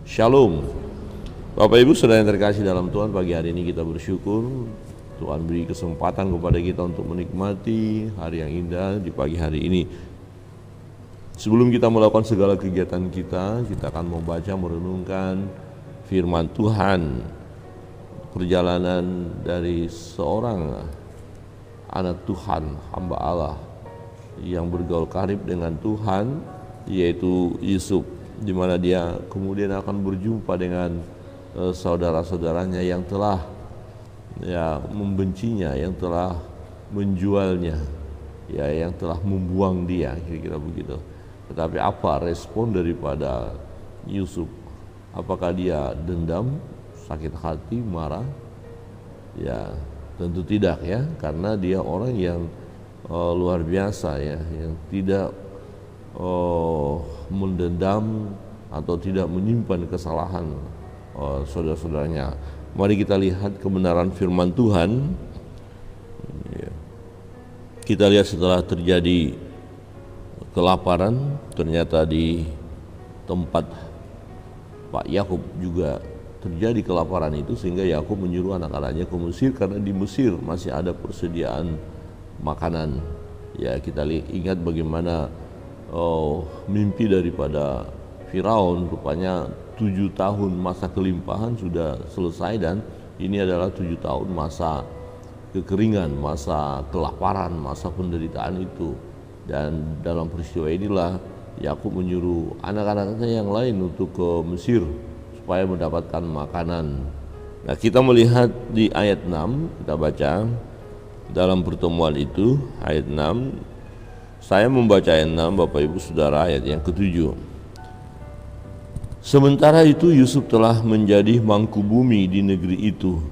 Shalom. Bapak Ibu Saudara yang terkasih dalam Tuhan, pagi hari ini kita bersyukur Tuhan beri kesempatan kepada kita untuk menikmati hari yang indah di pagi hari ini. Sebelum kita melakukan segala kegiatan kita akan membaca, merenungkan firman Tuhan, perjalanan dari seorang anak Tuhan, hamba Allah yang bergaul karib dengan Tuhan, yaitu Yusuf, di mana dia kemudian akan berjumpa dengan saudara-saudaranya yang telah membencinya, yang telah menjualnya, yang telah membuang dia, kira-kira begitu. Tetapi apa respon daripada Yusuf? Apakah dia dendam, sakit hati, marah? Ya, tentu tidak ya, karena dia orang yang luar biasa ya, yang tidak mendendam atau tidak menyimpan kesalahan saudara-saudaranya. Mari kita lihat kebenaran firman Tuhan. Kita lihat setelah terjadi kelaparan, ternyata di tempat Pak Yakub juga terjadi kelaparan itu, sehingga Yakub menyuruh anak-anaknya ke Mesir, karena di Mesir masih ada persediaan makanan. Ya, kita ingat bagaimana mimpi daripada Firaun, rupanya 7 tahun masa kelimpahan sudah selesai, dan ini adalah 7 tahun masa kekeringan, masa kelaparan, masa penderitaan itu. Dan dalam peristiwa inilah Yakub menyuruh anak-anaknya yang lain untuk ke Mesir supaya mendapatkan makanan. Nah, kita melihat di ayat 6, kita baca dalam pertemuan itu ayat 6. Saya membaca ayat 6, Bapak Ibu Saudara, ayat yang ke-7. Sementara itu Yusuf telah menjadi mangku bumi di negeri itu.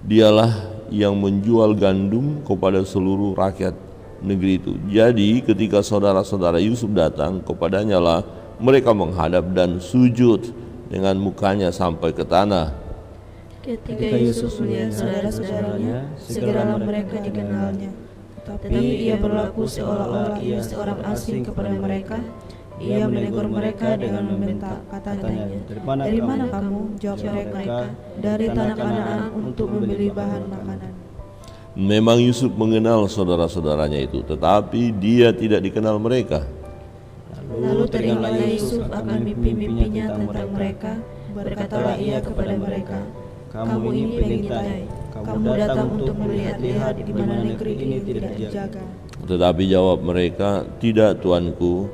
Dialah yang menjual gandum kepada seluruh rakyat negeri itu. Jadi ketika saudara-saudara Yusuf datang kepadanya lah mereka menghadap dan sujud dengan mukanya sampai ke tanah. Ketika Yusuf melihat saudara-saudaranya, segeralah mereka dikenalnya. Tetapi ia berlaku seolah-olah ia seorang asing kepada mereka. Ia menegur mereka dengan membentak, katanya, dari mana kamu? Jawab mereka, dari tanah Kanaan untuk membeli bahan makanan. Memang Yusuf mengenal saudara-saudaranya itu, tetapi dia tidak dikenal mereka. Lalu teringatlah Yusuf akan mimpi-mimpinya tentang mereka. Berkatalah ia kepada mereka, kamu ini pengintai, kamu datang untuk melihat-lihat di mana negeri ini tidak dijaga. Tetapi jawab mereka, tidak tuanku,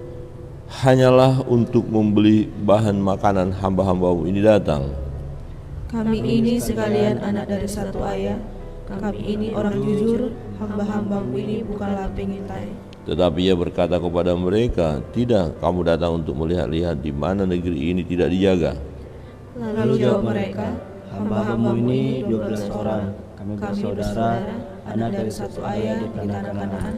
hanyalah untuk membeli bahan makanan hamba-hambamu ini datang. Kami ini sekalian anak dari satu ayah, kami ini orang jujur, hamba-hambamu ini bukanlah pengintai. Tetapi ia berkata kepada mereka, tidak, kamu datang untuk melihat-lihat di mana negeri ini tidak dijaga. Lalu jawab mereka, hamba-hambamu ini 12 orang, kami bersaudara, anak dari satu ayah di tanah Kanaan,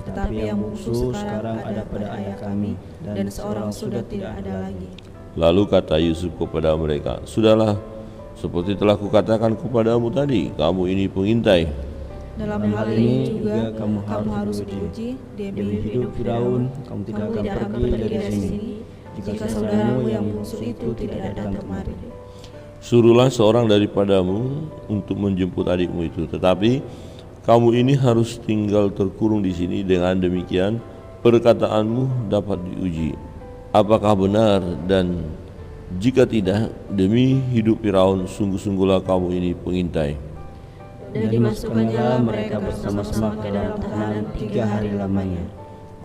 tetapi yang bungsu sekarang ada pada ayah kami, dan seorang sudah tidak ada lagi. Lalu kata Yusuf kepada mereka, sudahlah, seperti telah kukatakan kepadamu tadi, kamu ini pengintai. Dalam hal ini juga kamu harus diuji, demi hidup Firaun, kamu tidak akan pergi dari sini, jika saudaramu yang bungsu itu tidak datang kemari. Suruhlah seorang daripadamu untuk menjemput adikmu itu, tetapi kamu ini harus tinggal terkurung di sini. Dengan demikian perkataanmu dapat diuji, apakah benar, dan jika tidak, demi hidup Firaun, sungguh-sungguhlah kamu ini pengintai. Dan dimasukkannya mereka bersama-sama ke dalam tahanan 3 hari lamanya.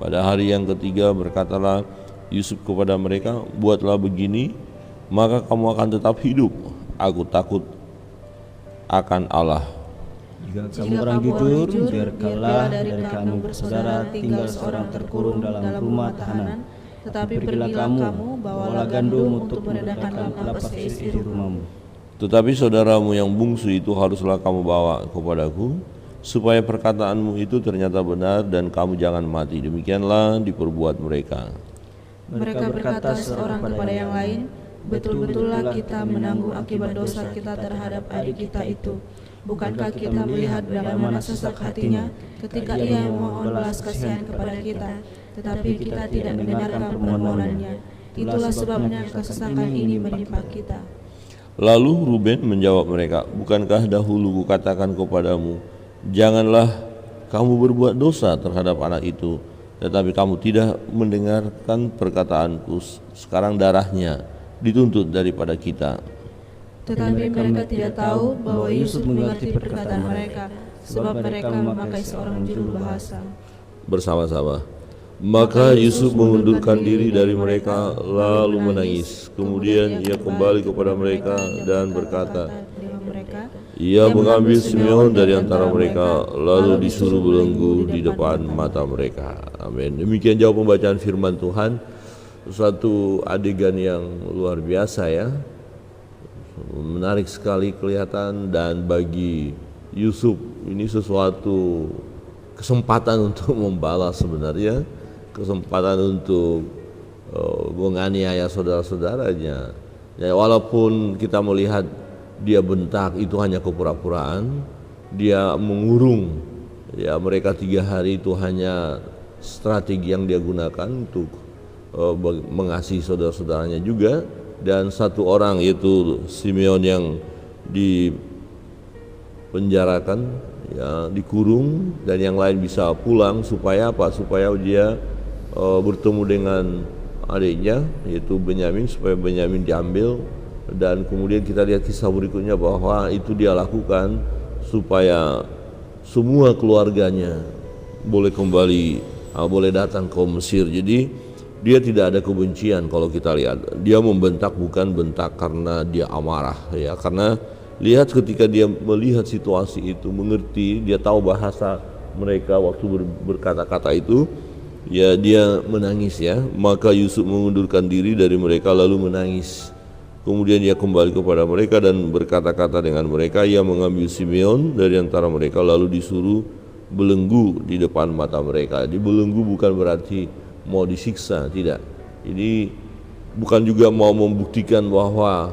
Pada hari yang ketiga berkatalah Yusuf kepada mereka, buatlah begini, maka kamu akan tetap hidup. Aku takut akan Allah. Jika kamu orang jujur, biarkanlah dari kamu bersaudara tinggal seorang terkurung dalam rumah tahanan. Tetapi pergilah kamu, bawalah gandum untuk merendahkan lapas keisi rumahmu. Tetapi saudaramu yang bungsu itu haruslah kamu bawa kepadaku, supaya perkataanmu itu ternyata benar dan kamu jangan mati. Demikianlah diperbuat mereka. Mereka berkata seorang kepada yang lain, betul-betullah kita menanggung akibat dosa kita terhadap adik kita itu. Bukankah kita melihat bagaimana sesak hatinya ketika ia memohon belas kasihan kepada kita, tetapi kita tidak mendengarkan permohonannya. Itulah sebabnya kesesakan ini menimpa kita. Lalu Ruben menjawab mereka, bukankah dahulu kukatakan kepadamu, janganlah kamu berbuat dosa terhadap anak itu, tetapi kamu tidak mendengarkan perkataanku. Sekarang darahnya dituntut daripada kita. Tetapi mereka tidak tahu bahwa Yusuf mengerti perkataan mereka, sebab mereka memakai seorang juru bahasa. Bersama-sama. Maka Yusuf mengundurkan diri dari mereka lalu menangis. Kemudian ia kembali kepada mereka dan berkata, ia mengambil Simeon dari antara mereka lalu disuruh belenggu di depan mata mereka. Amin. Demikian jauh pembacaan firman Tuhan. Suatu adegan yang luar biasa ya, menarik sekali kelihatan, dan bagi Yusuf ini sesuatu kesempatan untuk membalas sebenarnya, kesempatan untuk menganiaya saudara-saudaranya. Ya, walaupun kita melihat dia bentak itu hanya kepura-puraan, dia mengurung ya mereka 3 hari itu hanya strategi yang dia gunakan untuk mengasihi saudara-saudaranya juga. Dan satu orang yaitu Simeon yang dipenjarakan ya, dikurung, dan yang lain bisa pulang supaya apa? Supaya dia bertemu dengan adiknya yaitu Benyamin, supaya Benyamin diambil. Dan kemudian kita lihat kisah berikutnya bahwa itu dia lakukan supaya semua keluarganya boleh kembali, boleh datang ke Mesir. Jadi dia tidak ada kebencian. Kalau kita lihat, dia membentak bukan bentak karena dia amarah ya, karena lihat ketika dia melihat situasi itu, mengerti, dia tahu bahasa mereka waktu berkata-kata itu, ya dia menangis ya. Maka Yusuf mengundurkan diri dari mereka lalu menangis. Kemudian ia kembali kepada mereka dan berkata-kata dengan mereka. Ia mengambil Simeon dari antara mereka lalu disuruh belenggu di depan mata mereka. Dibelenggu bukan berarti mau disiksa, tidak. Ini bukan juga mau membuktikan bahwa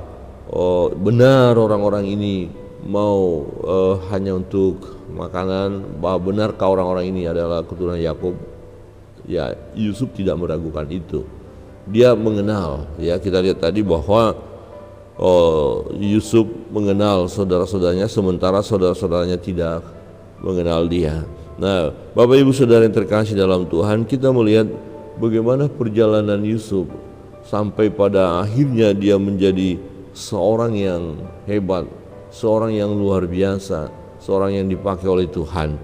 benar orang-orang ini mau hanya untuk makanan, bahwa benarkah orang-orang ini adalah keturunan Yakub. Ya, Yusuf tidak meragukan itu. Dia mengenal ya, kita lihat tadi bahwa Yusuf mengenal saudara-saudaranya sementara saudara-saudaranya tidak mengenal dia. Nah, Bapak Ibu Saudara yang terkasih dalam Tuhan, kita melihat bagaimana perjalanan Yusuf sampai pada akhirnya dia menjadi seorang yang hebat, seorang yang luar biasa, seorang yang dipakai oleh Tuhan.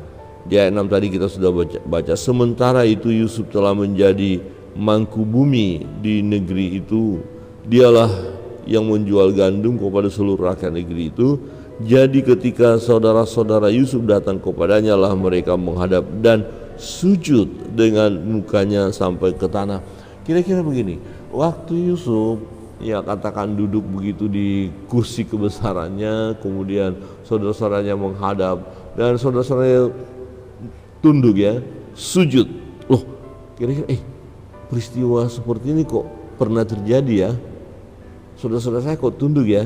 Di ayat 6 tadi kita sudah baca, sementara itu Yusuf telah menjadi mangku bumi di negeri itu. Dialah yang menjual gandum kepada seluruh rakyat negeri itu. Jadi ketika saudara-saudara Yusuf datang kepadanya lah mereka menghadap dan sujud dengan mukanya sampai ke tanah. Kira-kira begini, waktu Yusuf ya katakan duduk begitu di kursi kebesarannya, kemudian saudara-saudaranya menghadap dan saudara-saudaranya tunduk ya, sujud. Loh, kira-kira peristiwa seperti ini kok pernah terjadi ya? Saudara-saudara saya kok tunduk ya?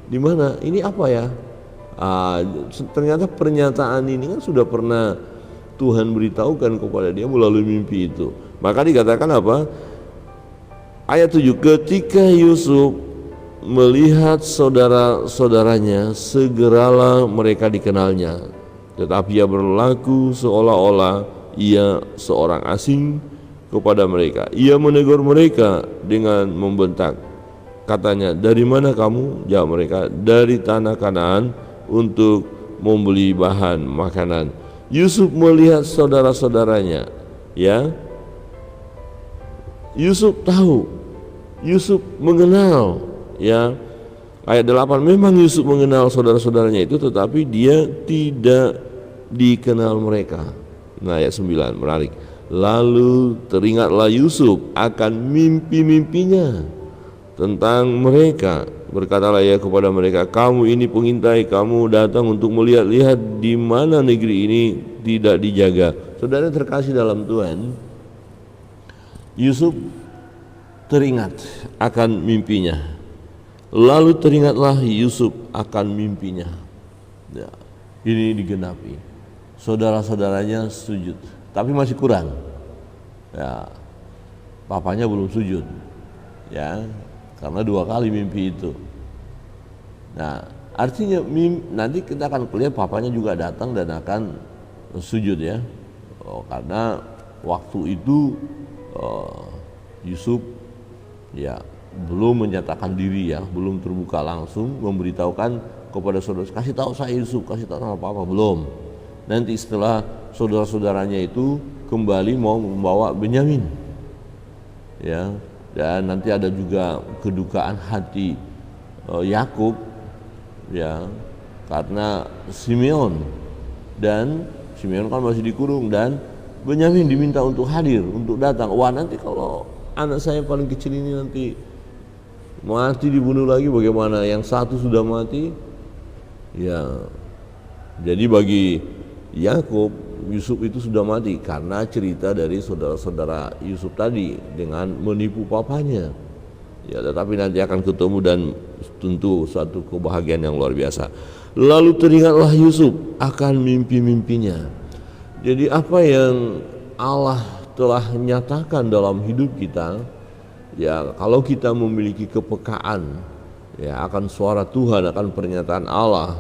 Di mana? Ini apa ya? Ternyata pernyataan ini kan sudah pernah Tuhan beritahukan kepada dia melalui mimpi itu. Maka dikatakan apa? Ayat 7, ketika Yusuf melihat saudara-saudaranya, segeralah mereka dikenalnya. Tetapi ia berlaku seolah-olah ia seorang asing kepada mereka. Ia menegur mereka dengan membentak. Katanya, dari mana kamu? Jawab mereka, dari tanah Kanaan untuk membeli bahan makanan. Yusuf melihat saudara-saudaranya ya. Yusuf tahu, Yusuf mengenal ya. Ayat 8, memang Yusuf mengenal saudara-saudaranya itu, tetapi dia tidak dikenal mereka. Nah, ayat 9 menarik. Lalu teringatlah Yusuf akan mimpi-mimpinya tentang mereka. Berkatalah ia kepada mereka, kamu ini pengintai, kamu datang untuk melihat-lihat di mana negeri ini tidak dijaga. Saudara terkasih dalam Tuhan, Yusuf teringat akan mimpinya. Lalu teringatlah Yusuf akan mimpinya. Ya, ini digenapi. Saudara-saudaranya sujud, tapi masih kurang. Ya, papanya belum sujud. ya, karena 2 kali mimpi itu. Nah, artinya nanti kita akan lihat papanya juga datang dan akan sujud ya. Karena waktu itu Yusuf ya belum menyatakan diri ya, belum terbuka langsung memberitahukan kepada saudara, kasih tahu saya Yusuf, kasih tahu apa-apa, belum. Nanti setelah saudara-saudaranya itu kembali mau membawa Benyamin ya, dan nanti ada juga kedukaan hati Yakub ya, karena Simeon kan masih dikurung dan Benyamin diminta untuk hadir, untuk datang. Wah, nanti kalau anak saya paling kecil ini nanti mati dibunuh lagi bagaimana? Yang satu sudah mati ya. Jadi bagi Yakub, Yusuf itu sudah mati karena cerita dari saudara-saudara Yusuf tadi dengan menipu papanya. Ya, tetapi nanti akan ketemu dan tentu suatu kebahagiaan yang luar biasa. Lalu teringatlah Yusuf akan mimpi-mimpinya. Jadi apa yang Allah telah nyatakan dalam hidup kita, ya kalau kita memiliki kepekaan ya akan suara Tuhan, akan pernyataan Allah,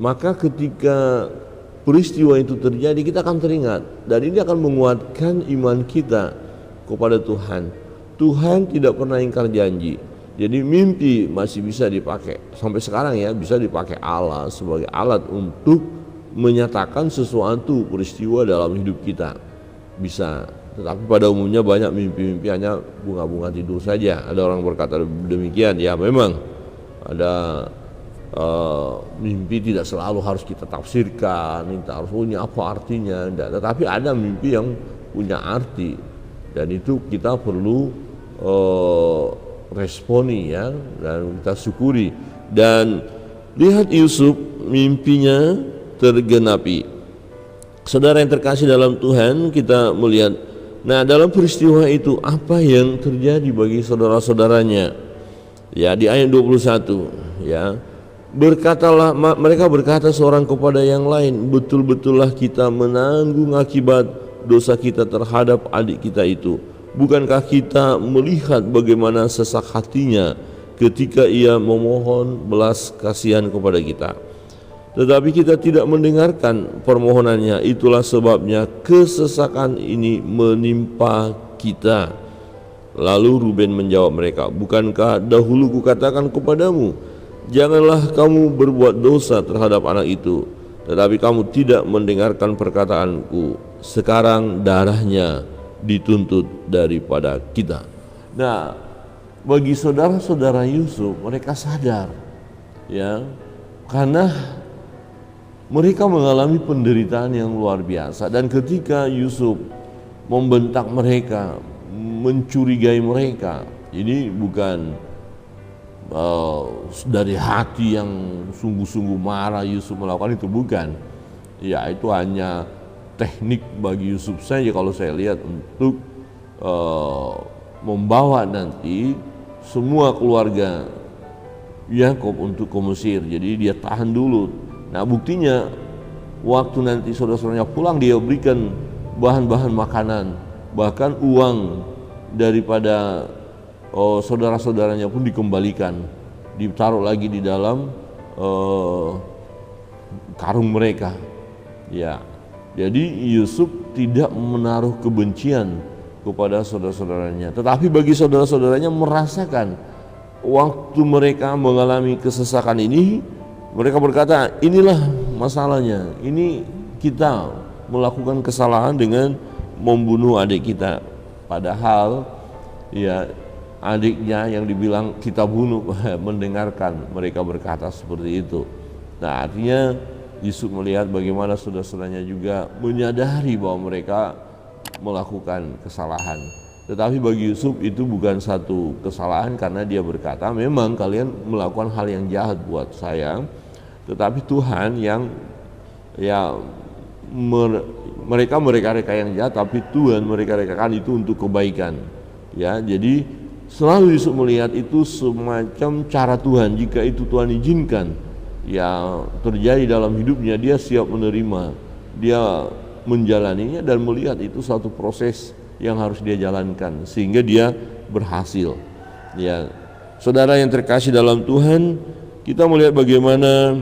maka ketika peristiwa itu terjadi kita akan teringat, dan ini akan menguatkan iman kita kepada Tuhan. Tuhan tidak pernah ingkar janji. Jadi mimpi masih bisa dipakai sampai sekarang ya, bisa dipakai Allah sebagai alat untuk menyatakan sesuatu peristiwa dalam hidup kita, bisa. Tetapi pada umumnya banyak mimpi-mimpi hanya bunga-bunga tidur saja. Ada orang berkata demikian, ya memang ada mimpi tidak selalu harus kita tafsirkan, kita harus punya apa artinya, tetapi ada mimpi yang punya arti dan itu kita perlu responi ya, dan kita syukuri. Dan lihat Yusuf, mimpinya tergenapi. Saudara yang terkasih dalam Tuhan, kita melihat, nah dalam peristiwa itu apa yang terjadi bagi saudara-saudaranya ya, di ayat 21 ya. Mereka berkata seorang kepada yang lain, betul-betullah kita menanggung akibat dosa kita terhadap adik kita itu. Bukankah kita melihat bagaimana sesak hatinya ketika ia memohon belas kasihan kepada kita? Tetapi kita tidak mendengarkan permohonannya, itulah sebabnya kesesakan ini menimpa kita. Lalu Ruben menjawab mereka, bukankah dahulu kukatakan kepadamu, janganlah kamu berbuat dosa terhadap anak itu, tetapi kamu tidak mendengarkan perkataanku. Sekarang darahnya dituntut daripada kita. Nah, bagi saudara-saudara Yusuf, mereka sadar ya, karena mereka mengalami penderitaan yang luar biasa, dan ketika Yusuf membentak mereka, mencurigai mereka, ini bukan dari hati yang sungguh-sungguh marah Yusuf melakukan itu, bukan. Ya, itu hanya teknik bagi Yusuf saja kalau saya lihat untuk membawa nanti semua keluarga Yakub untuk ke Mesir. Jadi dia tahan dulu. Nah, buktinya waktu nanti saudara-saudaranya pulang, dia berikan bahan-bahan makanan, bahkan uang daripada saudara-saudaranya pun dikembalikan, ditaruh lagi di dalam karung mereka. Ya, jadi Yusuf tidak menaruh kebencian kepada saudara-saudaranya, tetapi bagi saudara-saudaranya merasakan waktu mereka mengalami kesesakan ini, mereka berkata, inilah masalahnya, ini kita melakukan kesalahan dengan membunuh adik kita. Padahal ya adiknya yang dibilang kita bunuh mendengarkan mereka berkata seperti itu. Nah, artinya Yusuf melihat bagaimana saudara-saudaranya juga menyadari bahwa mereka melakukan kesalahan. Tetapi bagi Yusuf itu bukan satu kesalahan, karena dia berkata, memang kalian melakukan hal yang jahat buat saya, tetapi Tuhan yang mereka yang jahat, tapi Tuhan mereka-rekakan itu untuk kebaikan. Ya, jadi selalu Yusuf melihat itu semacam cara Tuhan. Jika itu Tuhan izinkan ya terjadi dalam hidupnya, dia siap menerima, dia menjalaninya dan melihat itu satu proses yang harus dia jalankan sehingga dia berhasil. Ya, saudara yang terkasih dalam Tuhan, kita melihat bagaimana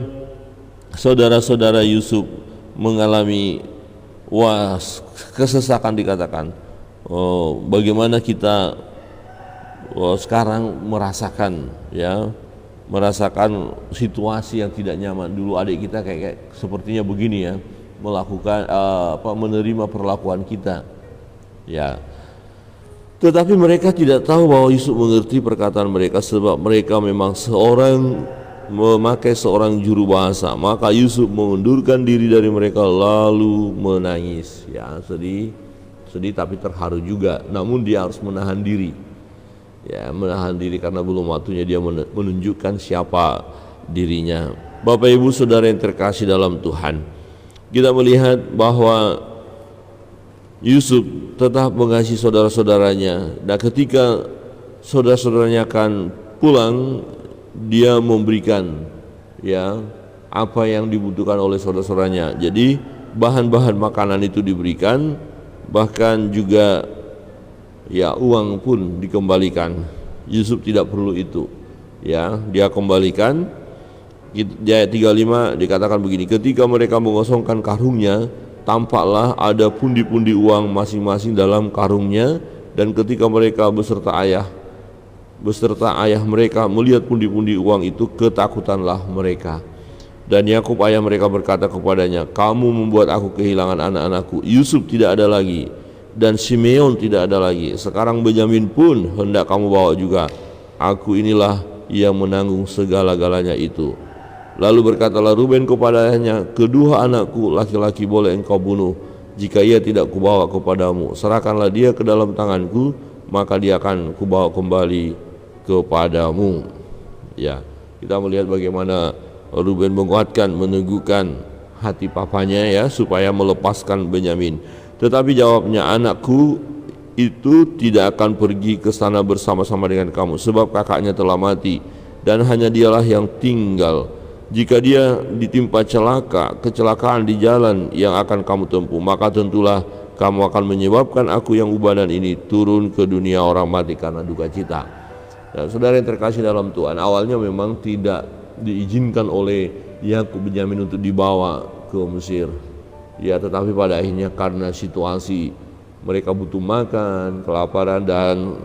saudara-saudara Yusuf mengalami kesesakan dikatakan. Bagaimana kita sekarang merasakan situasi yang tidak nyaman. Dulu adik kita kayak sepertinya begini ya, melakukan menerima perlakuan kita. Ya. Tetapi mereka tidak tahu bahwa Yusuf mengerti perkataan mereka, sebab mereka memang memakai seorang juru bahasa. Maka Yusuf mengundurkan diri dari mereka lalu menangis. Ya, sedih tapi terharu juga. Namun dia harus menahan diri. Ya, menahan diri karena belum waktunya dia menunjukkan siapa dirinya. Bapak Ibu Saudara yang terkasih dalam Tuhan, kita melihat bahwa Yusuf tetap mengasihi saudara-saudaranya. Dan ketika saudara-saudaranya akan pulang, dia memberikan apa yang dibutuhkan oleh saudara-saudaranya. Jadi bahan-bahan makanan itu diberikan, bahkan juga uang pun dikembalikan. Yusuf tidak perlu itu. Dia kembalikan. Di ayat 35 dikatakan begini, ketika mereka mengosongkan karungnya, tampaklah ada pundi-pundi uang masing-masing dalam karungnya, dan ketika mereka beserta ayah mereka melihat pundi-pundi uang itu, ketakutanlah mereka. Dan Yakub ayah mereka berkata kepadanya, kamu membuat aku kehilangan anak-anakku. Yusuf tidak ada lagi, dan Simeon tidak ada lagi. Sekarang Benyamin pun hendak kamu bawa juga. Aku inilah yang menanggung segala-galanya itu. Lalu berkatalah Ruben kepada ayahnya, kedua anakku laki-laki boleh engkau bunuh. Jika ia tidak kubawa kepadamu, serahkanlah dia ke dalam tanganku, maka dia akan kubawa kembali kepadamu. Ya, kita melihat bagaimana Ruben menguatkan, meneguhkan hati papanya supaya melepaskan Benyamin. Tetapi jawabnya, anakku itu tidak akan pergi ke sana bersama-sama dengan kamu, sebab kakaknya telah mati dan hanya dialah yang tinggal. Jika dia ditimpa kecelakaan di jalan yang akan kamu tempuh, maka tentulah kamu akan menyebabkan aku yang ubanan ini turun ke dunia orang mati karena duka cita. Dan saudara yang terkasih dalam Tuhan, awalnya memang tidak diizinkan oleh Yakub Benyamin untuk dibawa ke Mesir. Ya, tetapi pada akhirnya karena situasi mereka butuh makan, kelaparan, dan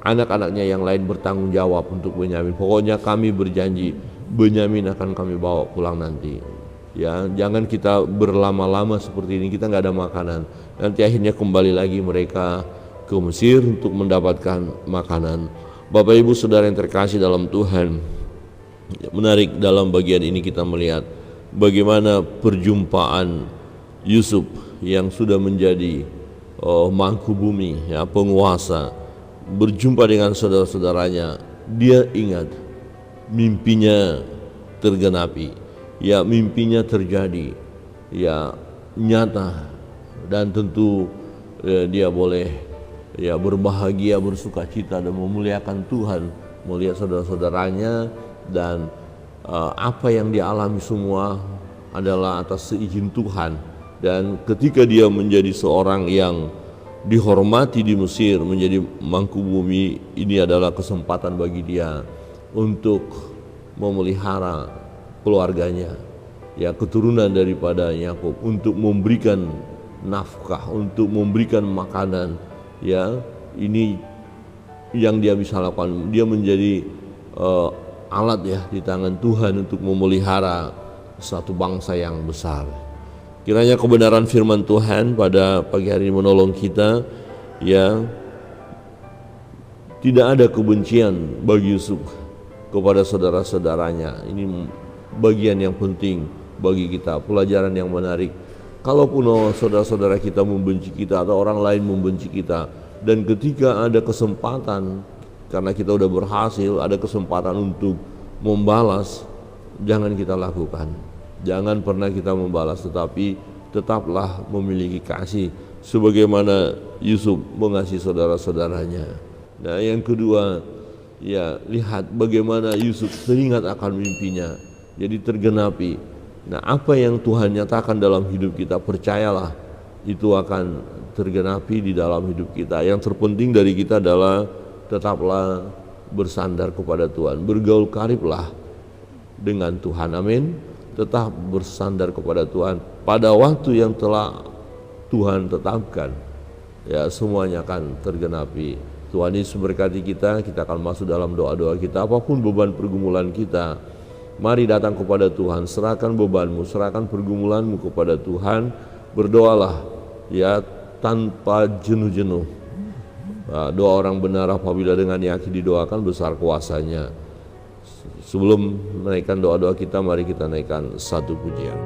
anak-anaknya yang lain bertanggung jawab untuk Benyamin. Pokoknya kami berjanji Benyamin akan kami bawa pulang nanti. Ya, jangan kita berlama-lama seperti ini, kita nggak ada makanan. Nanti akhirnya kembali lagi mereka ke Mesir untuk mendapatkan makanan. Bapak Ibu Saudara yang terkasih dalam Tuhan, menarik dalam bagian ini kita melihat bagaimana perjumpaan Yusuf yang sudah menjadi mangku bumi, penguasa, berjumpa dengan saudara-saudaranya. Dia ingat mimpinya tergenapi, mimpinya terjadi, nyata, dan tentu dia boleh berbahagia, bersukacita dan memuliakan Tuhan melihat saudara-saudaranya. Dan apa yang dia alami semua adalah atas seizin Tuhan. Dan ketika dia menjadi seorang yang dihormati di Mesir, menjadi mangku bumi, ini adalah kesempatan bagi dia untuk memelihara keluarganya, keturunan daripada Yakub, untuk memberikan nafkah, untuk memberikan makanan. Ini yang dia bisa lakukan. Dia menjadi alat di tangan Tuhan untuk memelihara satu bangsa yang besar. Kiranya kebenaran firman Tuhan pada pagi hari ini menolong kita. Tidak ada kebencian bagi Yusuf kepada saudara-saudaranya. Ini bagian yang penting bagi kita, pelajaran yang menarik. Kalaupun saudara-saudara kita membenci kita atau orang lain membenci kita, dan ketika ada kesempatan, karena kita udah berhasil, ada kesempatan untuk membalas, jangan kita lakukan. Jangan pernah kita membalas, tetapi tetaplah memiliki kasih sebagaimana Yusuf mengasihi saudara-saudaranya. Nah, yang kedua, lihat bagaimana Yusuf teringat akan mimpinya, jadi tergenapi. Nah, apa yang Tuhan nyatakan dalam hidup kita, percayalah itu akan tergenapi di dalam hidup kita. Yang terpenting dari kita adalah tetaplah bersandar kepada Tuhan, bergaul kariblah dengan Tuhan, amin. Tetap bersandar kepada Tuhan pada waktu yang telah Tuhan tetapkan, ya semuanya akan tergenapi. Tuhan Yesus berkati kita akan masuk dalam doa-doa kita, apapun beban pergumulan kita, mari datang kepada Tuhan, serahkan bebanmu, serahkan pergumulanmu kepada Tuhan, berdoalah ya tanpa jenuh-jenuh. Doa orang benar apabila dengan yakin didoakan besar kuasanya. Sebelum menaikkan doa-doa kita, mari kita naikkan satu pujian.